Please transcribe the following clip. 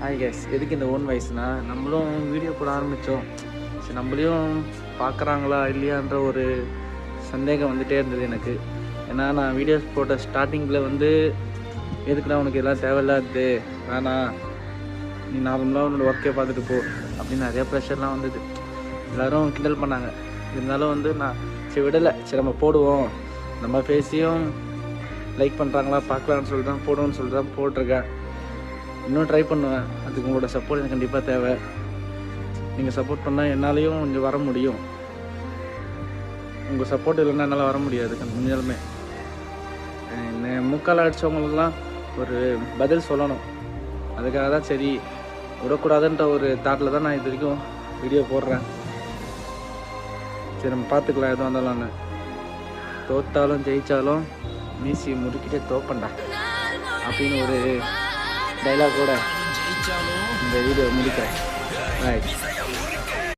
Hi guys, எதுக்கு இந்த own வாய்ஸ்னா, நம்மளும் வீடியோ போட ஆரம்பித்தோம். சரி, நம்மளையும் பார்க்குறாங்களா இல்லையான்ற ஒரு சந்தேகம் வந்துகிட்டே இருந்தது எனக்கு. ஏன்னா நான் வீடியோஸ் போட்ட ஸ்டார்டிங்கில் வந்து எதுக்குடா உனக்கு எல்லாம் தேவையில்லாது, வேணாம், நீ நார்மலாக உன்னோட ஒர்க்கே பார்த்துட்டு போ அப்படின்னு நிறையா ப்ரெஷர்லாம் வந்தது. எல்லோரும் கிண்டல் பண்ணாங்க. இருந்தாலும் வந்து நான் சரி விடலை, சரி நம்ம போடுவோம், நம்ம ஃபேஸையும் லைக் பண்ணுறாங்களா பார்க்கலான்னு சொல்லிட்டு தான் போடுவோன்னு சொல்லிட்டு தான் போட்டிருக்கேன். இன்னும் ட்ரை பண்ணுவேன். அதுக்கு உங்களோட சப்போர்ட் எனக்கு கண்டிப்பாக தேவை. நீங்கள் சப்போர்ட் பண்ணால் என்னாலையும் கொஞ்சம் வர முடியும். உங்கள் சப்போர்ட் இல்லைன்னா என்னால் வர முடியாது உண்மையாலுமே. என்னை முக்கால் அடித்தவங்களுக்குலாம் ஒரு பதில் சொல்லணும். அதுக்காக தான் சரி விடக்கூடாதுன்ற ஒரு தாட்டில் தான் நான் இது வரைக்கும் வீடியோ போடுறேன். சரி நம்ம பார்த்துக்கலாம் எதுவும் வந்தாலும். தோத்தாலும் ஜெயித்தாலும் மீசியை முறுக்கிட்டே தோப்பண்டா அப்படின்னு ஒரு டைலாக் கூட இந்த வீடியோ முடிக்கிறேன். ரைட்.